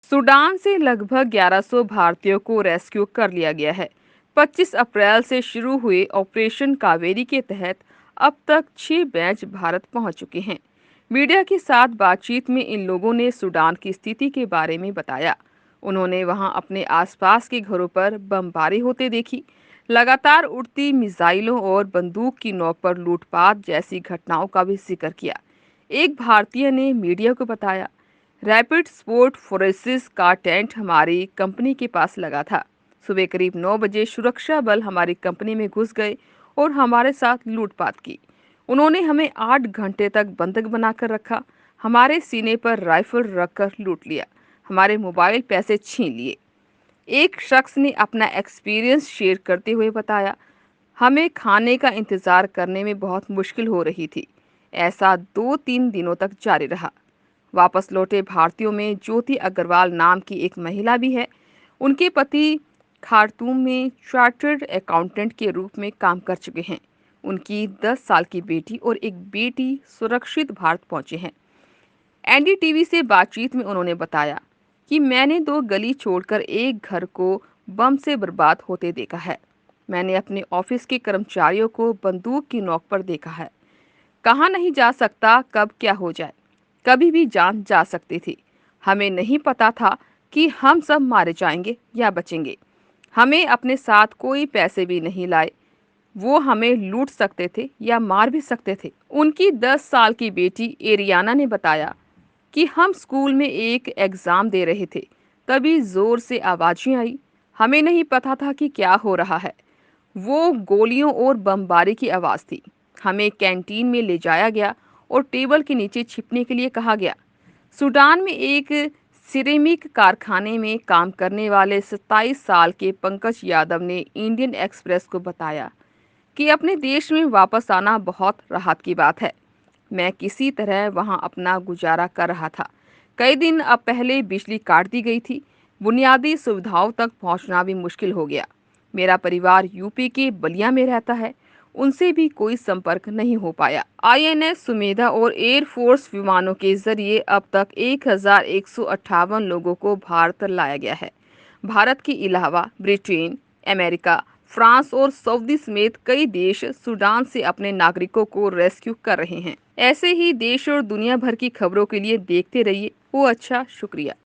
Sudan से लगभग 1100 भारतीयों को रेस्क्यू कर लिया गया है। 25 अप्रैल से शुरू हुए ऑपरेशन कावेरी के तहत अब तक 6 बैच भारत पहुंच चुके हैं। मीडिया के साथ बातचीत में इन लोगों ने सूडान की स्थिति के बारे में बताया। उन्होंने वहां अपने आसपास के घरों पर बमबारी होते देखी, लगातार उड़ती मिसाइलों और बंदूक की नोक पर लूटपाट जैसी घटनाओं का भी जिक्र किया। एक भारतीय ने मीडिया को बताया, रैपिड स्पोर्ट फोर्सेस का टेंट हमारी कंपनी के पास लगा था। सुबह करीब 9 बजे सुरक्षा बल हमारी कंपनी में घुस गए और हमारे साथ लूटपाट की। उन्होंने हमें 8 घंटे तक बंधक बनाकर रखा, हमारे सीने पर राइफल रखकर लूट लिया, हमारे मोबाइल पैसे छीन लिए। एक शख्स ने अपना एक्सपीरियंस शेयर करते हुए बताया, हमें खाने का इंतजार करने में बहुत मुश्किल हो रही थी। ऐसा 2-3 दिनों तक जारी रहा। वापस लौटे भारतीयों में ज्योति अग्रवाल नाम की एक महिला भी है। उनके पति खार्तूम में चार्टर्ड अकाउंटेंट के रूप में काम कर चुके हैं। उनकी 10 साल की बेटी और एक बेटी सुरक्षित भारत पहुंचे हैं। एनडीटीवी से बातचीत में उन्होंने बताया कि मैंने 2 गली छोड़कर एक घर को बम से बर्बाद होते देखा है। मैंने अपने ऑफिस के कर्मचारियों को बंदूक की नोक पर देखा है। कहा नहीं जा सकता कब क्या हो जाए, कभी भी जान जा सकती थी। हमें नहीं पता था कि हम सब मारे जाएंगे या बचेंगे। हमें अपने साथ कोई पैसे भी नहीं लाए। वो हमें लूट सकते थे या मार भी सकते थे। उनकी 10 साल की बेटी एरियाना ने बताया कि हम स्कूल में एक एग्जाम दे रहे थे, तभी जोर से आवाजें आई। हमें नहीं पता था कि क्या हो रहा है। वो गोलियों और बमबारी की आवाज थी। हमें कैंटीन में ले जाया गया और टेबल के नीचे छिपने के लिए कहा गया। सूडान में एक सिरेमिक कारखाने में काम करने वाले 27 साल के पंकज यादव ने इंडियन एक्सप्रेस को बताया कि अपने देश में वापस आना बहुत राहत की बात है। मैं किसी तरह वहां अपना गुजारा कर रहा था। कई दिन अब पहले बिजली काट दी गई थी। बुनियादी सुविधाओं तक पहुंचना भी मुश्किल हो गया। मेरा परिवार यूपी के बलिया में रहता है, उनसे भी कोई संपर्क नहीं हो पाया। आईएनएस सुमेधा और एयरफोर्स विमानों के जरिए अब तक 1158 लोगों को भारत लाया गया है। भारत के अलावा ब्रिटेन, अमेरिका, फ्रांस और सऊदी समेत कई देश सूडान से अपने नागरिकों को रेस्क्यू कर रहे हैं। ऐसे ही देश और दुनिया भर की खबरों के लिए देखते रहिए। वो अच्छा, शुक्रिया।